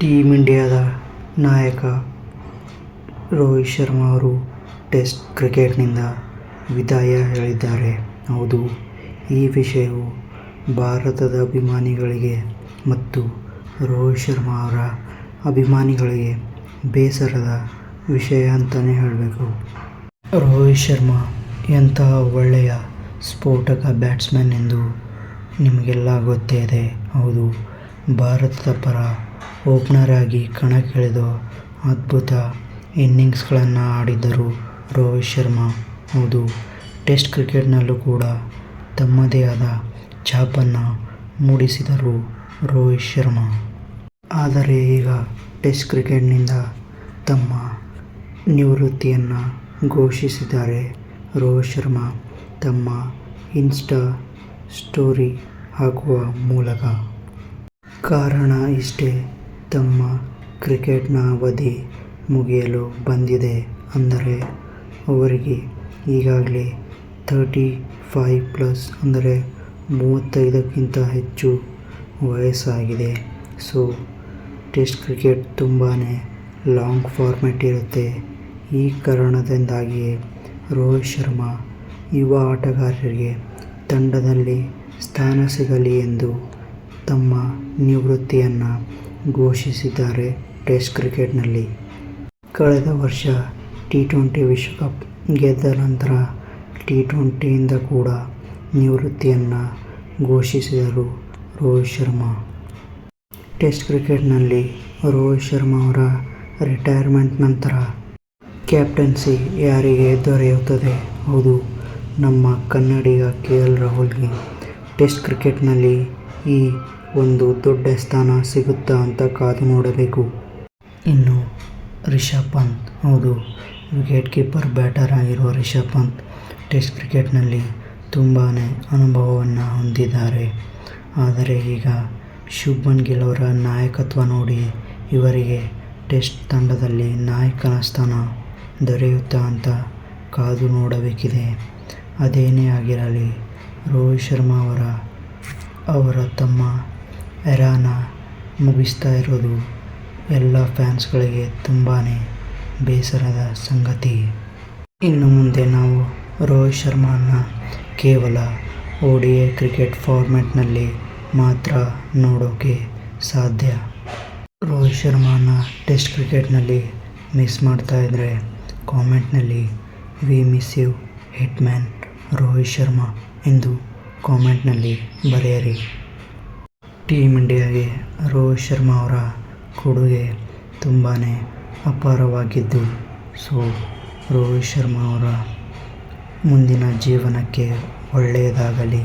Team ಇಂಡಿಯಾದ ನಾಯಕ ರೋಹಿತ್ ಶರ್ಮಾ ಅವರು ಟೆಸ್ಟ್ ಕ್ರಿಕೆಟ್ನಿಂದ ವಿದಾಯ ಹೇಳಿದ್ದಾರೆ. ಹೌದು, ಈ ವಿಷಯವು ಭಾರತದ ಅಭಿಮಾನಿಗಳಿಗೆ ಮತ್ತು ರೋಹಿತ್ ಶರ್ಮಾ ಅವರ ಅಭಿಮಾನಿಗಳಿಗೆ ಬೇಸರದ ವಿಷಯ ಅಂತಲೇ ಹೇಳಬೇಕು. ರೋಹಿತ್ ಶರ್ಮಾ ಎಂತಹ ಒಳ್ಳೆಯ ಸ್ಫೋಟಕ ಬ್ಯಾಟ್ಸ್ಮನ್ ಎಂದು ನಿಮಗೆಲ್ಲ ಗೊತ್ತೇ ಇದೆ. ಹೌದು, ಭಾರತದ ಪರ ಓಪನರ್ ಆಗಿ ಕಣಕ್ಕಿಳಿದು ಅದ್ಭುತ ಇನ್ನಿಂಗ್ಸ್ಗಳನ್ನು ಆಡಿದ್ದರು ರೋಹಿತ್ ಶರ್ಮಾ. ಹೌದು, ಟೆಸ್ಟ್ ಕ್ರಿಕೆಟ್ನಲ್ಲೂ ಕೂಡ ತಮ್ಮದೇ ಆದ ಛಾಪನ್ನು ಮೂಡಿಸಿದರು ರೋಹಿತ್ ಶರ್ಮಾ. ಆದರೆ ಈಗ ಟೆಸ್ಟ್ ಕ್ರಿಕೆಟ್ನಿಂದ ತಮ್ಮ ನಿವೃತ್ತಿಯನ್ನು ಘೋಷಿಸಿದ್ದಾರೆ ರೋಹಿತ್ ಶರ್ಮಾ ತಮ್ಮ ಇನ್ಸ್ಟಾ ಸ್ಟೋರಿ ಹಾಕುವ ಮೂಲಕ. ಕಾರಣ ಇಷ್ಟೇ, ತಮ್ಮ ಕ್ರಿಕೆಟ್ನ ಅವಧಿ ಮುಗಿಯಲು ಬಂದಿದೆ. ಅಂದರೆ ಅವರಿಗೆ ಈಗಾಗಲೇ 35+ ಅಂದರೆ 35ಕ್ಕಿಂತ ಹೆಚ್ಚು ವಯಸ್ಸಾಗಿದೆ. ಸೊ ಟೆಸ್ಟ್ ಕ್ರಿಕೆಟ್ ತುಂಬಾ ಲಾಂಗ್ ಫಾರ್ಮ್ಯಾಟ್ ಇರುತ್ತೆ. ಈ ಕಾರಣದಿಂದಾಗಿಯೇ ರೋಹಿತ್ ಶರ್ಮಾ ಯುವ ಆಟಗಾರರಿಗೆ ತಂಡದಲ್ಲಿ ಸ್ಥಾನ ಸಿಗಲಿ ಎಂದು ತಮ್ಮ ನಿವೃತ್ತಿಯನ್ನು ಘೋಷಿಸಿದ್ದಾರೆ ಟೆಸ್ಟ್ ಕ್ರಿಕೆಟ್ನಲ್ಲಿ. ಕಳೆದ ವರ್ಷ T20 ವಿಶ್ವಕಪ್ ಗೆದ್ದ ನಂತರ T20ಯಿಂದ ಕೂಡ ನಿವೃತ್ತಿಯನ್ನು ಘೋಷಿಸಿದರು ರೋಹಿತ್ ಶರ್ಮಾ. ಟೆಸ್ಟ್ ಕ್ರಿಕೆಟ್ನಲ್ಲಿ ರೋಹಿತ್ ಶರ್ಮಾ ಅವರ ರಿಟೈರ್ಮೆಂಟ್ ನಂತರ ಕ್ಯಾಪ್ಟನ್ಸಿ ಯಾರಿಗೆ ದೊರೆಯುತ್ತದೆ? ಹೌದು, ನಮ್ಮ ಕನ್ನಡಿಗ KL ರಾಹುಲ್ಗೆ ಟೆಸ್ಟ್ ಕ್ರಿಕೆಟ್ನಲ್ಲಿ ಈ ಒಂದು ದೊಡ್ಡ ಸ್ಥಾನ ಸಿಗುತ್ತಾ ಅಂತ ಕಾದು ನೋಡಬೇಕು. ಇನ್ನು ರಿಷಬ್ ಪಂತ್, ಹೌದು, ವಿಕೆಟ್ ಕೀಪರ್ ಬ್ಯಾಟರ್ ಆಗಿರುವ ರಿಷಬ್ ಪಂತ್ ಟೆಸ್ಟ್ ಕ್ರಿಕೆಟ್ನಲ್ಲಿ ತುಂಬಾ ಅನುಭವವನ್ನು ಹೊಂದಿದ್ದಾರೆ. ಆದರೆ ಈಗ ಶುಭ್ಮನ್ ಗಿಲ್ ಅವರ ನಾಯಕತ್ವ ನೋಡಿ ಇವರಿಗೆ ಟೆಸ್ಟ್ ತಂಡದಲ್ಲಿ ನಾಯಕನ ಸ್ಥಾನ ದೊರೆಯುತ್ತಾ ಅಂತ ಕಾದು ನೋಡಬೇಕಿದೆ. ಅದೇನೇ ಆಗಿರಲಿ, ರೋಹಿತ್ ಶರ್ಮಾ ಅವರ ತಮ್ಮ ಎರಾನ ಮುಗಿಸ್ತಾ ಇರೋದು ಎಲ್ಲ ಫ್ಯಾನ್ಸ್ಗಳಿಗೆ ತುಂಬಾ ಬೇಸರದ ಸಂಗತಿ. ಇನ್ನು ಮುಂದೆ ನಾವು ರೋಹಿತ್ ಶರ್ಮಾನ ಕೇವಲ ODI ಕ್ರಿಕೆಟ್ ಫಾರ್ಮ್ಯಾಟ್ನಲ್ಲಿ ಮಾತ್ರ ನೋಡೋಕೆ ಸಾಧ್ಯ. ರೋಹಿತ್ ಶರ್ಮಾನ ಟೆಸ್ಟ್ ಕ್ರಿಕೆಟ್ನಲ್ಲಿ ಮಿಸ್ ಮಾಡ್ತಾ ಇದ್ದರೆ ಕಾಮೆಂಟ್ನಲ್ಲಿ "we miss you hit man Rohit Sharma" ಎಂದು ಕಾಮೆಂಟ್ನಲ್ಲಿ ಬರೆಯಿರಿ. ಟೀಮ್ ಇಂಡಿಯಾಗೆ ರೋಹಿತ್ ಶರ್ಮಾ ಅವರ ಕೊಡುಗೆ ತುಂಬಾ ಅಪಾರವಾಗಿದ್ದು, ಸೊ ರೋಹಿತ್ ಶರ್ಮಾ ಅವರ ಮುಂದಿನ ಜೀವನಕ್ಕೆ ಒಳ್ಳೆಯದಾಗಲಿ.